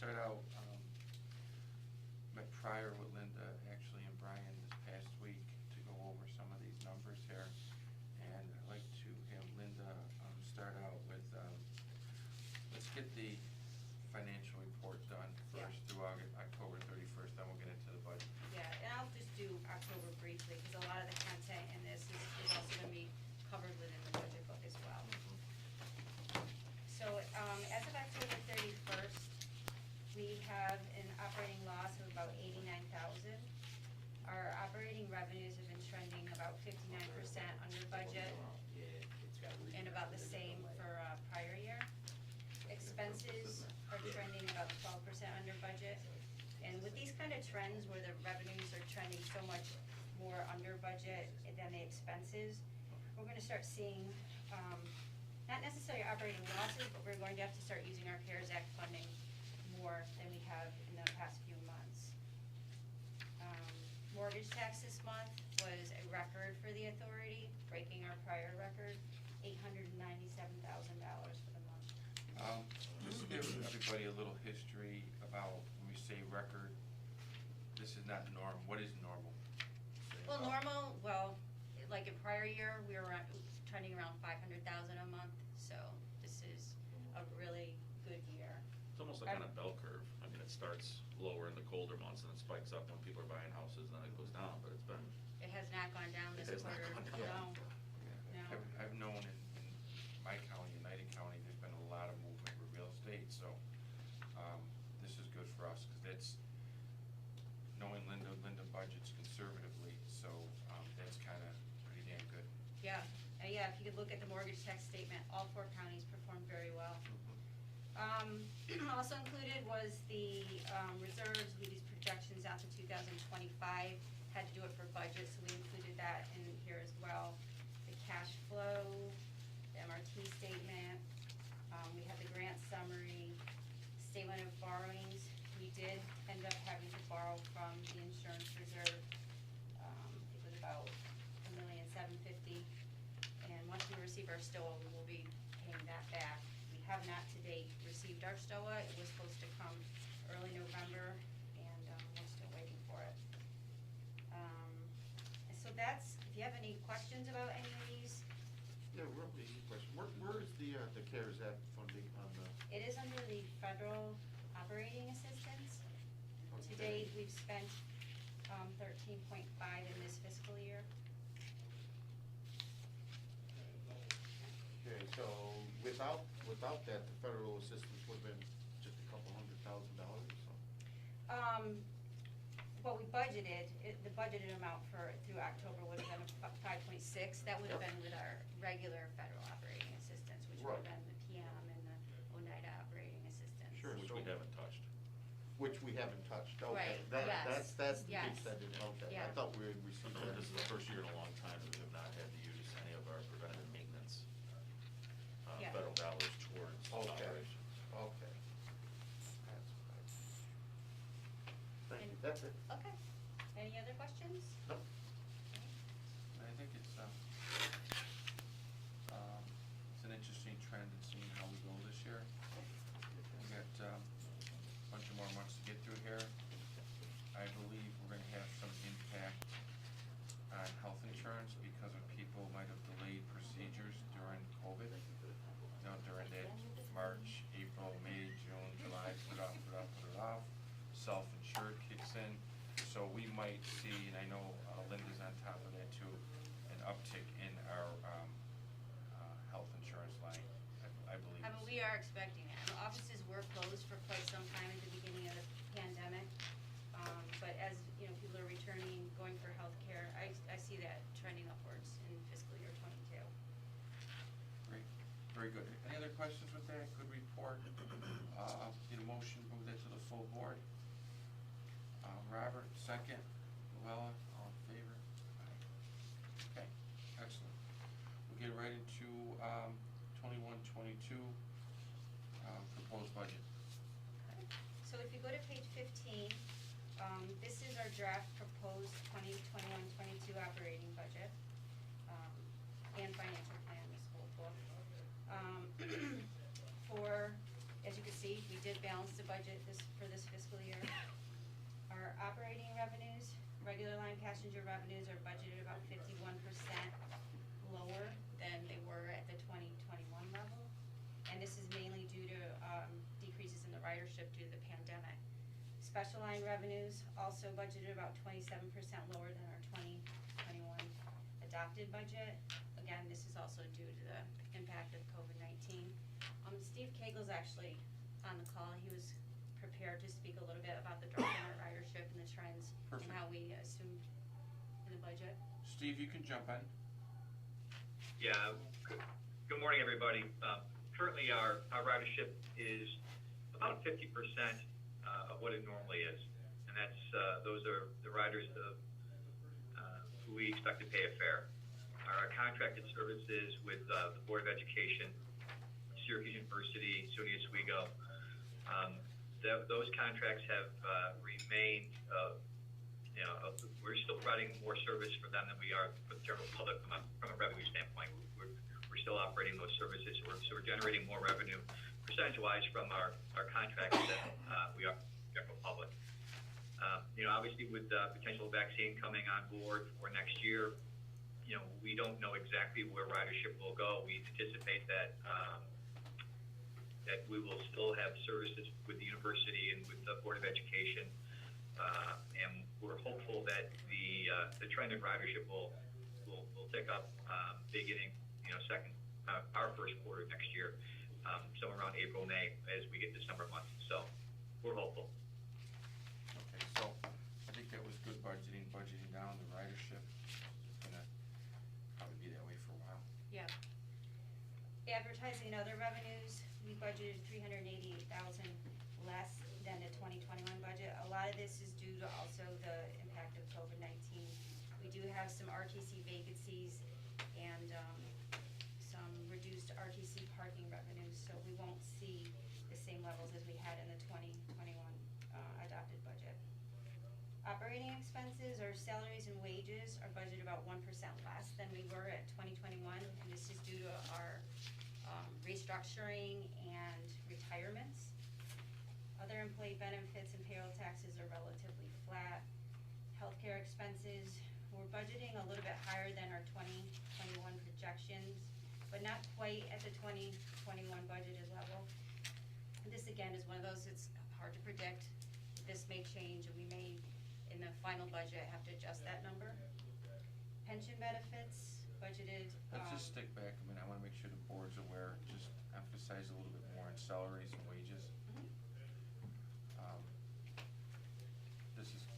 start out, met prior with Linda, actually, and Brian this past week to go over some of these numbers here. And I'd like to have Linda start out with, let's get the financial report done first through October 31st, then we'll get into the budget. Yeah, and I'll just do October briefly, because a lot of the content in this is also going to be covered within the budget book as well. So, as of October 31st, we have an operating loss of about $89,000. Our operating revenues have been trending about 59% under budget, and about the same for prior year. Expenses are trending about 12% under budget. And with these kind of trends where the revenues are trending so much more under budget than the expenses, we're going to start seeing not necessarily operating losses, but we're going to have to start using our CARES Act funding more than we have in the past few months. Mortgage tax this month was a record for the authority, breaking our prior record, $897,000 for the month. Just to give everybody a little history about when we say record, this is not normal. What is normal? Well, normal, like in prior year, we were trending around $500,000 a month, so this is a really good year. It's almost like on a bell curve. I mean, it starts lower in the colder months and it spikes up when people are buying houses, and then it goes down, but it's been... It has not gone down this quarter. No. I've known in my county, United County, there's been a lot of movement with real estate, so this is good for us, because that's, knowing Linda budgets conservatively, so that's kind of pretty damn good. Yeah, if you could look at the mortgage tax statement, all 4 counties performed very well. Also included was the reserves. We used projections out to 2025, had to do it for budget, so we included that in here as well. The cash flow, the MRT statement, we have the grant summary, statement of borrowings. We did end up having to borrow from the insurance reserve. It was about $1,750,000, and once we receive our STOA, we will be paying that back. We have not to date received our STOA. It was supposed to come early November, and we're still waiting for it. And so that's, if you have any questions about any of these. Yeah, real easy question. Where is the CARES Act funding on the? It is under the federal operating assistance. To date, we've spent 13.5 in this fiscal year. Okay, so without that, the federal assistance would have been just a couple $100,000 or something? What we budgeted, the budgeted amount through October would have been 5.6. That would have been with our regular federal operating assistance, which would have been the PM and the ONIDA operating assistance. Sure. Which we haven't touched. Which we haven't touched, okay. Right, yes. That's the Yes. piece I didn't, okay. Yeah. I thought we had received that. This is the first year in a long time that we have not had to use any of our preventative maintenance federal dollars towards operations. Okay. Thank you, that's it. Okay. Any other questions? No. I think it's an interesting trend in seeing how we go this year. We got a bunch of more months to get through here. I believe we're going to have some impact on health insurance because of people might have delayed procedures during COVID. You know, during that March, April, May, June, July, put it off. Self-insured kicks in. So we might see, and I know Linda's on top of that too, an uptick in our health insurance line, I believe. I mean, we are expecting that. The offices were closed for quite some time at the beginning of the pandemic. But as people are returning, going for health care, I see that trending upwards in fiscal year 22. Great, very good. Any other questions with that? Good report. Need a motion, move that to the full board. Robert, second. Luella, all in favor? Aye. Okay, excellent. We'll get right into 21-22 proposed budget. Okay. So if you go to page 15, this is our draft proposed 2021-22 operating budget and financial plan, this whole book. As you can see, we did balance the budget for fiscal year. Our operating revenues, regular line passenger revenues are budgeted about 51% lower than they were at the 2021 level. And this is mainly due to decreases in the ridership due to the pandemic. Special line revenues also budgeted about 27% lower than our 2021 adopted budget. Again, this is also due to the impact of COVID-19. Steve Kegel's actually on the call. He was prepared to speak a little bit about the drop in our ridership and the trends. Perfect. And how we assume in the budget. Steve, you can jump in. Yeah, good morning, everybody. Currently, our ridership is about 50% of what it normally is. And that's, those are the riders who we expect to pay a fare. Our contracted services with the Board of Education, Syracuse University, SUNY Oswego, those contracts have remained, we're still providing more service for them than we are for the general public from a revenue standpoint. We're still operating those services, so we're generating more revenue percentage-wise from our contracts that we are general public. Obviously with the potential vaccine coming on board for next year, we don't know exactly where ridership will go. We anticipate that that we will still have services with the university and with the Board of Education, and we're hopeful that the trend in ridership will pick up beginning our first quarter next year, somewhere around April, May, as we get December month. So we're hopeful. Okay, so I think that was good budgeting down the ridership. It's gonna probably be that way for a while. Yeah. Advertising and other revenues, we budgeted $388,000 less than the 2021 budget. A lot of this is due to also the impact of COVID-19. We do have some RTC vacancies and some reduced RTC parking revenues, so we won't see the same levels as we had in the 2021 adopted budget. Operating expenses, or salaries and wages, are budgeted about 1% less than we were at 2021, and this is due to our restructuring and retirements. Other employee benefits and payroll taxes are relatively flat. Healthcare expenses, we're budgeting a little bit higher than our 2021 projections, but not quite at the 2021 budgeted level. This again is one of those, it's hard to predict. This may change, and we may, in the final budget, have to adjust that number. Pension benefits, budgeted. Let's just stick back a minute. I wanna make sure the board's aware, just emphasize a little bit more on salaries and wages.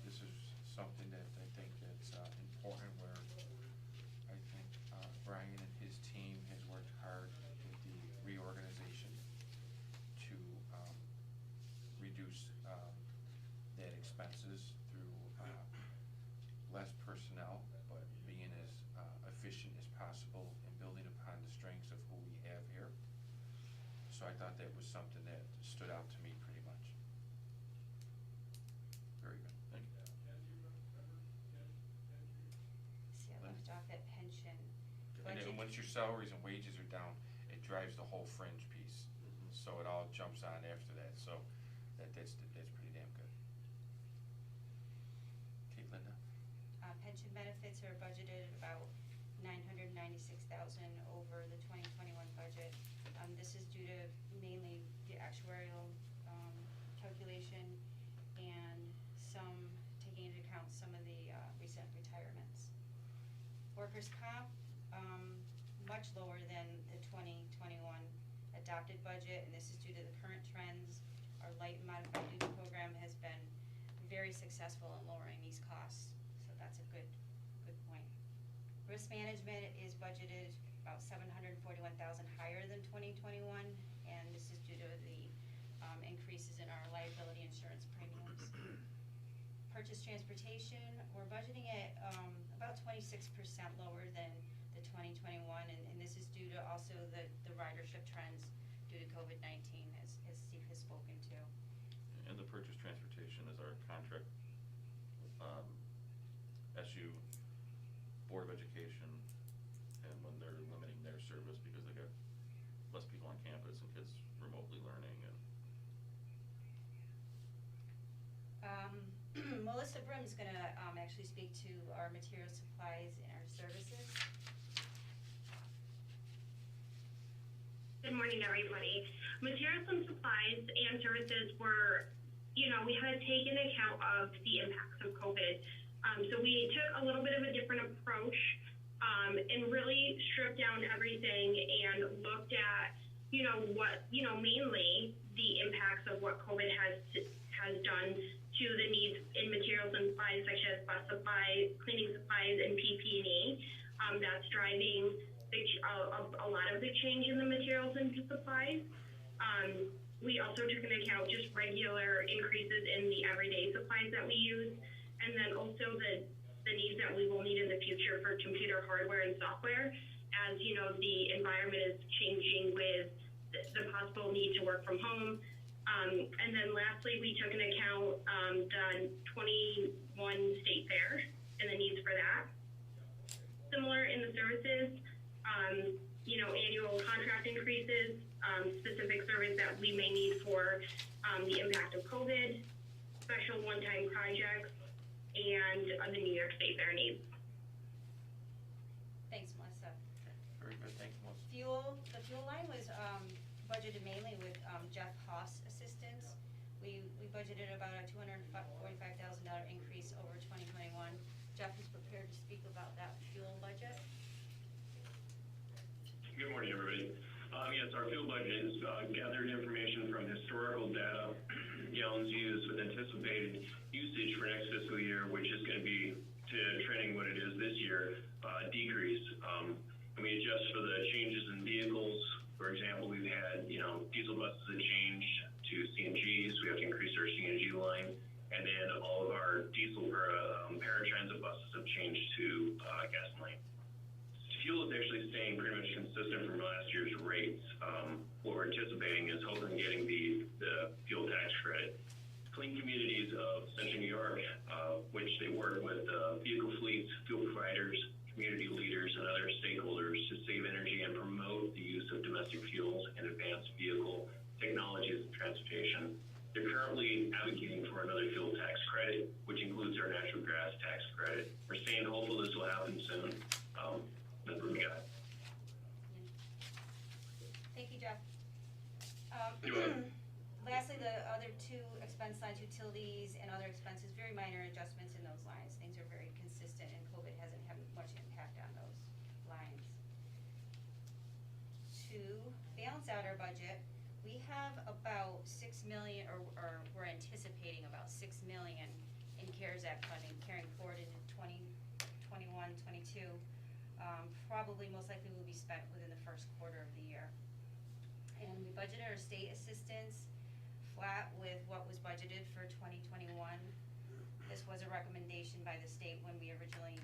This is something that I think that's important, where I think Brian and his team has worked hard with the reorganization to reduce that expenses through less personnel, but being as efficient as possible and building upon the strengths of who we have here. So I thought that was something that stood out to me pretty much. Very good, thank you. See, I left off that pension And budget. then once your salaries and wages are down, it drives the whole fringe piece. So it all jumps on after that, so that's pretty damn good. Okay, Linda? Pension benefits are budgeted about $996,000 over the 2021 budget. This is due to mainly the actuarial calculation and some taking into account some of the recent retirements. Workers' comp, much lower than the 2021 adopted budget, and this is due to the current trends. Our light and modified duty program has been very successful in lowering these costs, so that's a good point. Risk management is budgeted about $741,000 higher than 2021, and this is due to the increases in our liability insurance premiums. Purchase transportation, we're budgeting at about 26% lower than the 2021, and this is due to also the ridership trends due to COVID-19, as Steve has spoken to. And the purchase transportation is our contract, SU, Board of Education, and when they're limiting their service because they got less people on campus and kids remotely learning, and Melissa Broom's gonna, actually speak to our material supplies and our services. Good morning, everybody. Materials and supplies and services were, we had to take into account of the impacts of COVID. So we took a little bit of a different approach, and really stripped down everything and looked at, mainly the impacts of what COVID has done to the needs in materials and supplies such as bus supplies, cleaning supplies, and PPE. That's driving a lot of the change in the materials and supplies. We also took into account just regular increases in the everyday supplies that we use, and then also the needs that we will need in the future for computer hardware and software, as the environment is changing with the possible need to work from home. And then lastly, we took into account the 21 state fair and the needs for that. Similar in the services, annual contract increases, specific service that we may need for the impact of COVID, special one-time projects, and the New York State Fair needs. Thanks, Melissa. Very good, thanks, Melissa. The fuel line was, budgeted mainly with, Jeff Haas assistance. We budgeted about a $245,000 increase over 2021. Jeff is prepared to speak about that fuel budget. Good morning, everybody. Yes, our fuel budget is gathered information from historical data, gallons used with anticipated usage for next fiscal year, which is going to be trending what it is this year, decrease. And we adjust for the changes in vehicles. For example, we've had, diesel buses that changed to CNGs. We have to increase our CNG line. And then all of our diesel paratransit buses have changed to gasoline. Fuel is actually staying pretty much consistent from last year's rates. What we're anticipating is hoping getting the fuel tax credit. Clean Communities of Central New York, which they work with vehicle fleets, fuel providers, community leaders, and other stakeholders to save energy and promote the use of domestic fuels and advanced vehicle technologies and transportation. They're currently advocating for another fuel tax credit, which includes our natural gas tax credit. We're staying hopeful this will happen soon. That's what we got. Thank you, Jeff. You're welcome. Lastly, the other two expense lines, utilities and other expenses, very minor adjustments in those lines. Things are very consistent, and COVID hasn't had much impact on those lines. To balance out our budget, we have about $6 million, or we're anticipating about $6 million in CARES Act funding carrying forward into 2021, 22. Probably most likely will be spent within the first quarter of the year. And we budgeted our state assistance flat with what was budgeted for 2021. This was a recommendation by the state when we originally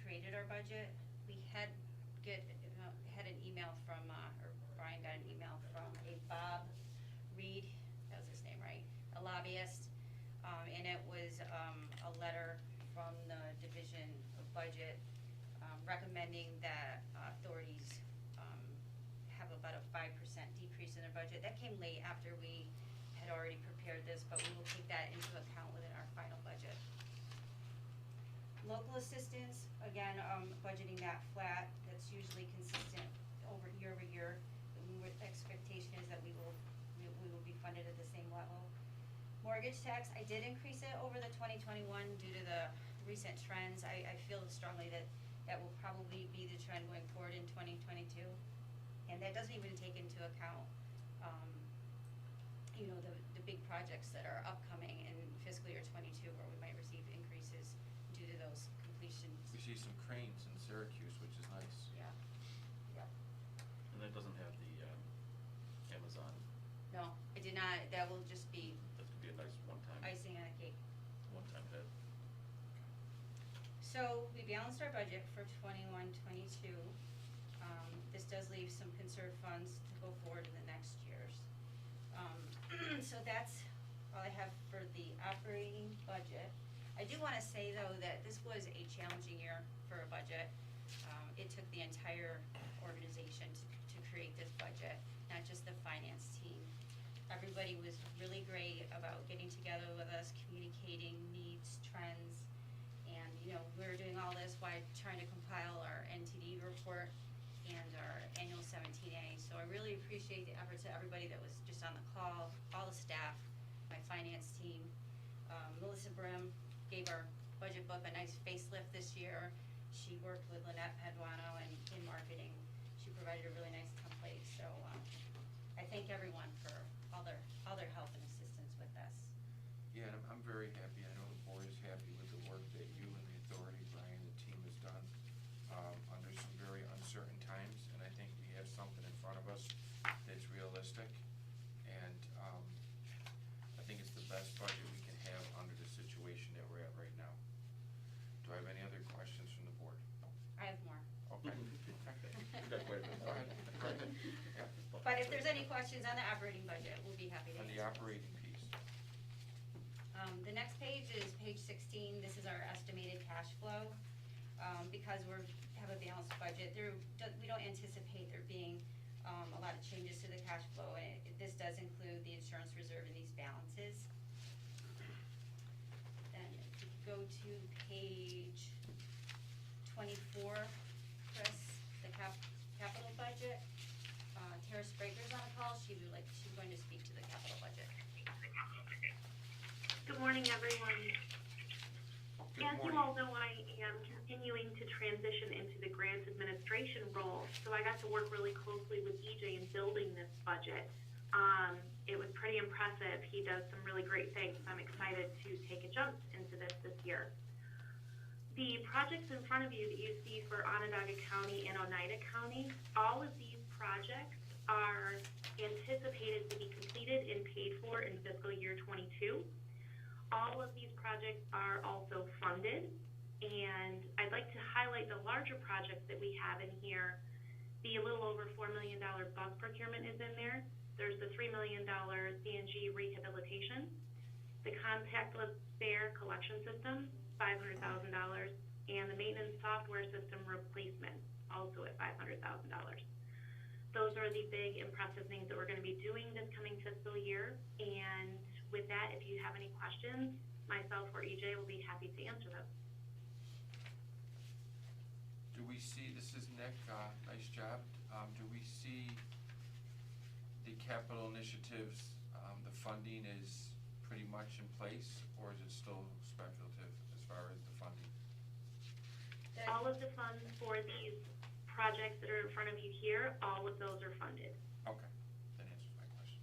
created our budget. We had an email from, or Brian got an email from a Bob Reed, that was his name, right? A lobbyist, and it was a letter from the Division of Budget recommending that authorities have about a 5% decrease in their budget. That came late after we had already prepared this, but we will take that into account within our final budget. Local assistance, again, budgeting that flat. That's usually consistent over year. The expectation is that we will be funded at the same level. Mortgage tax, I did increase it over the 2021 due to the recent trends. I feel strongly that will probably be the trend going forward in 2022. And that doesn't even take into account, the big projects that are upcoming in fiscal year 22, where we might receive increases due to those completions. We see some cranes in Syracuse, which is nice. Yeah. And that doesn't have the Amazon. No, I did not. That will just be That could be a nice one-time icing on a cake. hit. So we balanced our budget for 21, 22. This does leave some conserved funds to go forward in the next years. So that's all I have for the operating budget. I do want to say, though, that this was a challenging year for a budget. It took the entire organization to create this budget, not just the finance team. Everybody was really great about getting together with us, communicating needs, trends, and, you know, we were doing all this while trying to compile our NTD report and our annual 17A. So I really appreciate the efforts of everybody that was just on the call, all the staff, my finance team. Melissa Brim gave our budget book a nice facelift this year. She worked with Lynette Paduano in marketing. She provided a really nice template. So I thank everyone for all their help and assistance with this. Yeah, and I'm very happy. I know the board is happy with the work that you and the authority, Brian, the team has done under some very uncertain times, and I think we have something in front of us that's realistic, and I think it's the best budget we can have under the situation that we're at right now. Do I have any other questions from the board? I have more. Okay. Go ahead. Yeah. But if there's any questions on the operating budget, we'll be happy to On answer. the operating piece. The next page is page 16. This is our estimated cash flow. Because we have a balanced budget, we don't anticipate there being a lot of changes to the cash flow. And this does include the insurance reserve and these balances. Then if you go to page 24, Chris, the capital budget. Tara Spraker's on a call. She's going to speak to the capital budget. Good morning, everyone. Good As you morning. all know, I am continuing to transition into the grants administration role, so I got to work really closely with EJ in building this budget. It was pretty impressive. He does some really great things. I'm excited to take a jump into this year. The projects in front of you that you see for Onondaga County and Oneida County, all of these projects are anticipated to be completed and paid for in fiscal year 22. All of these projects are also funded, and I'd like to highlight the larger projects that we have in here. The little over $4 million bus procurement is in there. There's the $3 million CNG rehabilitation, the contactless fare collection system, $500,000, and the maintenance software system replacement, also at $500,000. Those are the big, impressive things that we're going to be doing this coming fiscal year. And with that, if you have any questions, myself or EJ will be happy to answer them. Do we see, this is Nick, nice job. Do we see the capital initiatives, the funding is pretty much in place, or is it still speculative as far as the funding? All of the funds for these projects that are in front of you here, all of those are funded. Okay, that answers my question.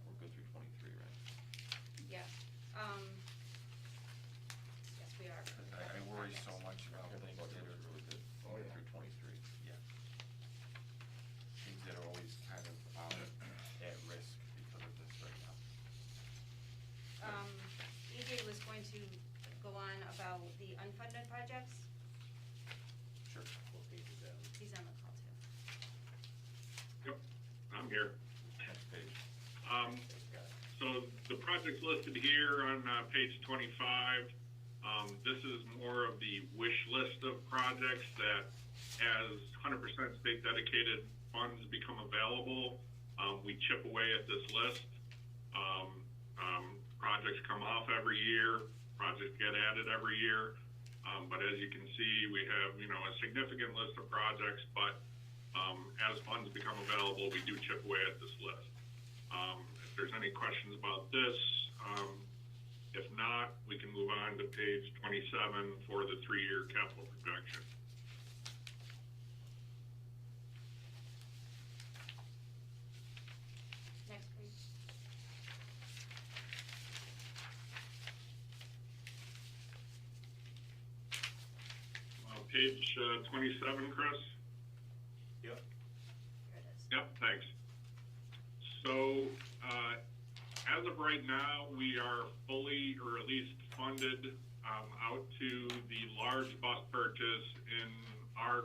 We're good through 23, right? Yes. Yes, we are. 'Cause I worry so much about The things budget that was are, really good, Oh, yeah. through 23. yeah. Things that are always kind of at risk because of this right now. EJ was going to go on about the unfunded projects. Sure. He's on the call too. Yep, I'm here. Next page. So the projects listed here on page 25, this is more of the wish list of projects that as 100% state dedicated funds become available, we chip away at this list. Projects come off every year, projects get added every year. But as you can see, we have, a significant list of projects, but as funds become available, we do chip away at this list. If there's any questions about this, if not, we can move on to page 27 for the 3-year capital projection. Next, please. Page 27, Chris? Yep. Here it is. Yep, thanks. So, as of right now, we are fully, or at least funded, out to the large bus purchase in our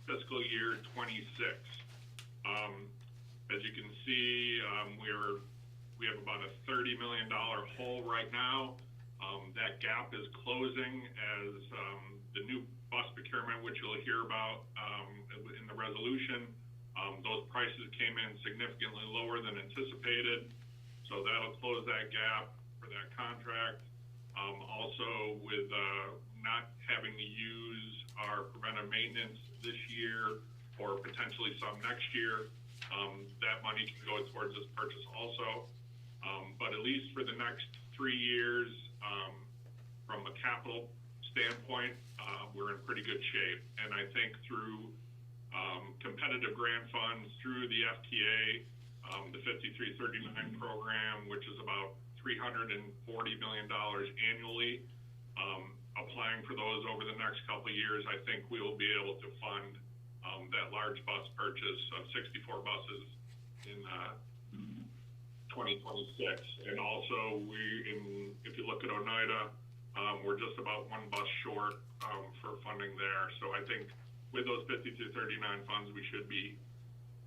fiscal year 26. As you can see, we have about a $30 million hole right now. That gap is closing as the new bus procurement, which you'll hear about in the resolution, Those prices came in significantly lower than anticipated, so that'll close that gap for that contract. Also with not having to use our preventive maintenance this year or potentially some next year, that money can go towards this purchase also. But at least for the next 3 years, from a capital standpoint, we're in pretty good shape. And I think through competitive grant funds, through the FTA, the 5339 program, which is about $340 million annually, applying for those over the next couple of years, I think we will be able to fund that large bus purchase of 64 buses in 2026. And also, if you look at Oneida, we're just about 1 bus short for funding there. So I think with those 5239 funds, we should be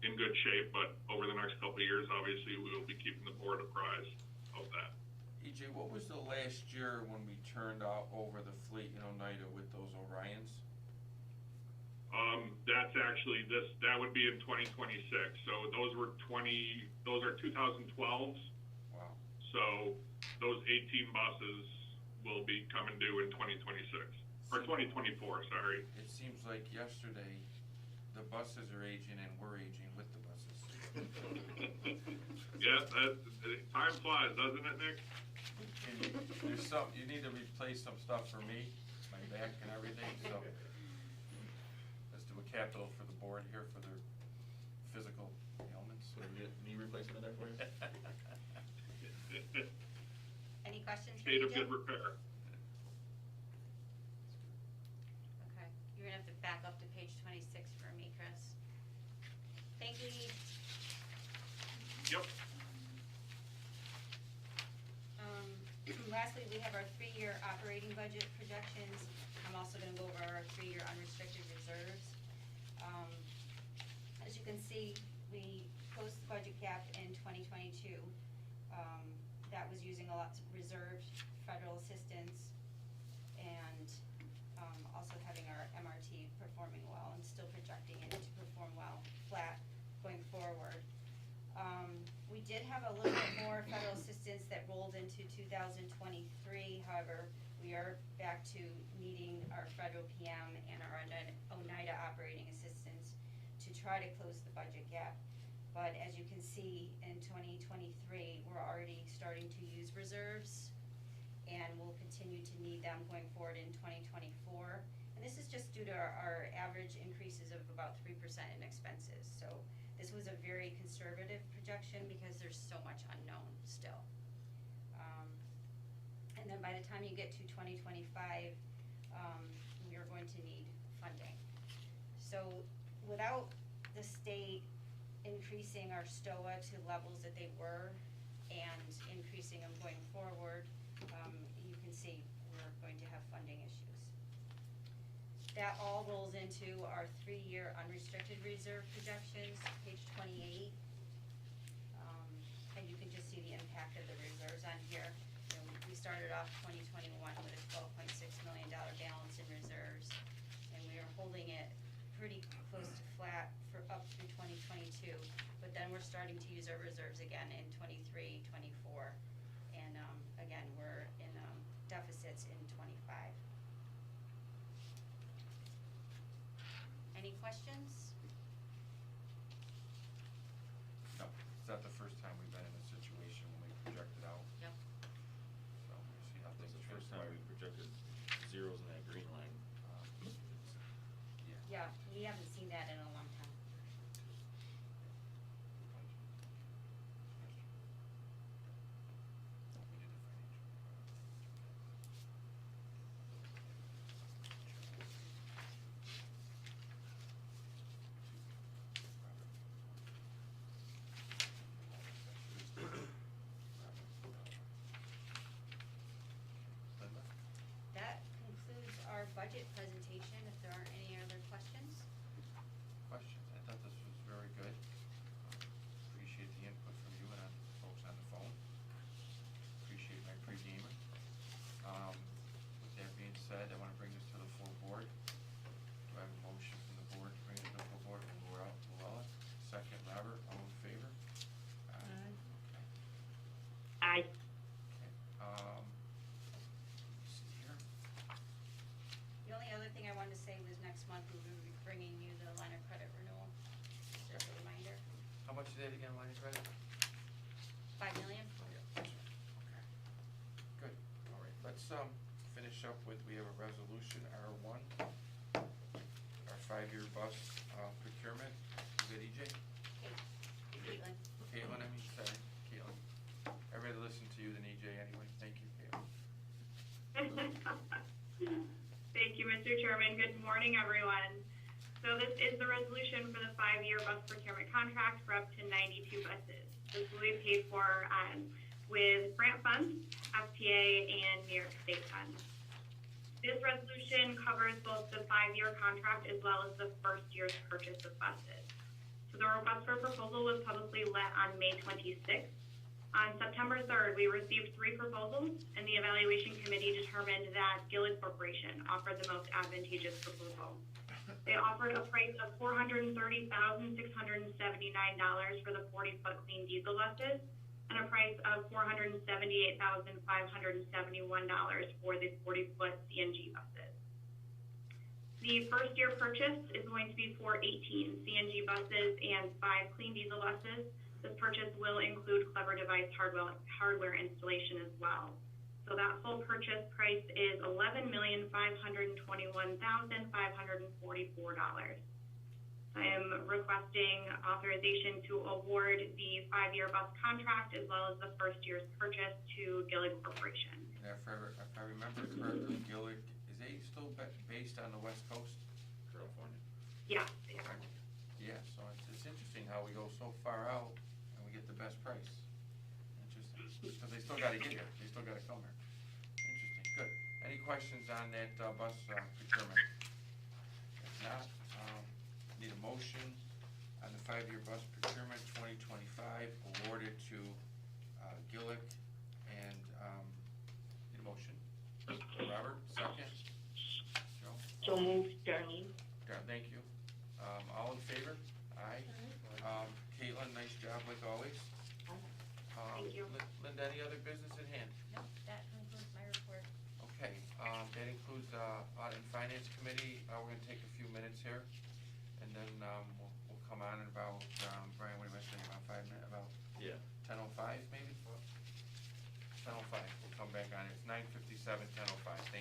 in good shape. But over the next couple of years, obviously, we will be keeping the board apprised of that. EJ, what was the last year when we turned over the fleet in Oneida with those Orions? That's actually that would be in 2026. So those are 2012s. Wow. So those 18 buses will be coming due in 2026, or 2024, sorry. It seems like yesterday the buses are aging and we're aging with the buses. Yeah, time flies, doesn't it, Nick? You need to replace some stuff for me, my back and everything, so let's do a capital for the board here for their physical ailments. So we get knee replacement there for you? Any questions for State of EJ? good repair. Okay, you're gonna have to back up to page 26 for me, Chris. Thank you, Eve. Yep. Lastly, we have our 3-year operating budget projections. I'm also gonna go over our 3-year unrestricted reserves. As you can see, we closed the budget gap in 2022. That was using a lot of reserved federal assistance and also having our MRT performing well and still projecting it to perform well, flat, going forward. We did have a little bit more federal assistance that rolled into 2023. However, we are back to needing our federal PM and our Oneida operating assistance to try to close the budget gap. But as you can see, in 2023, we're already starting to use reserves, and we'll continue to need them going forward in 2024. And this is just due to our average increases of about 3% in expenses. So this was a very conservative projection because there's so much unknown still. And then by the time you get to 2025, we are going to need funding. So without the state increasing our STOA to levels that they were and increasing them going forward, you can see we're going to have funding issues. That all rolls into our 3-year unrestricted reserve projections, page 28. And you can just see the impact of the reserves on here. You know, we started off 2021 with a $12.6 million balance in reserves, and we are holding it pretty close to flat for up through 2022. But then we're starting to use our reserves again in 23, 24. And again, we're in deficits in 25. Any questions? No, it's not the first time we've been in a situation when we projected out. Yep. So we'll see how That's things the first time transpire. we projected zeros in that green line. Yeah. Yeah, we haven't seen that in a long time. That concludes our budget presentation. If there aren't any other questions? Questions? I thought this was very good. Appreciate the input from you and folks on the phone. Appreciate my pre-gamer. With that being said, I want to bring this to the full board. Do I have a motion from the board to bring it to the full board? Luella? say it again, Lenny's ready? 5 million? Oh, yeah, that's right. Okay. Good, all right, let's, finish up with, we have a resolution, R1, our 5-year bus, procurement. Is that EJ? Caitlin. Caitlin, I mean, sorry, Caitlin. I'd rather listen to you than EJ anyway, thank you, Caitlin. Thank you, Mr. Chairman. Good morning, everyone. So this is the resolution for the 5-year bus procurement contract for up to 92 buses. This will be paid for with grant funds, FTA, and New York State funds. This resolution covers both the 5-year contract as well as the first year's purchase of buses. So the request for proposal was publicly let on May 26th. On September 3rd, we received 3 proposals, and the evaluation committee determined that Gillett Corporation offered the most advantageous proposal. They offered a price of $430,679 for the 40-foot clean diesel buses, and a price of $478,571 for the 40-foot CNG buses. The first year purchase is going to be for 18 CNG buses and 5 clean diesel buses. This purchase will include Clever Device hardware installation as well. So that full purchase price is $11,521,544. I am requesting authorization to award the 5-year bus contract as well as the first year's purchase to Gillett Corporation. And if I remember correctly, Gillett, is they still based on the West Coast, California? Yeah, they are. Yeah, so it's interesting how we go so far out and we get the best price. Interesting, because they still gotta get here, they still gotta come here. Interesting, good. Any questions on that bus procurement? If not, need a motion on the 5-year bus procurement 2025 awarded to Gillett and, need a motion. Robert, second? Joe? So moved, Darlene. Thank you. All in favor? Aye. Caitlin, nice job like always. Thank you. Linda, any other business at hand? No, that concludes my report. Okay, that includes, Audit and Finance Committee. We're gonna take a few minutes here, and then, we'll come on in about, Brian, what do you think, about 5 minutes, about Yeah. 10:05 maybe? 10:05, we'll come back on. It's 9:57, 10:05. Thank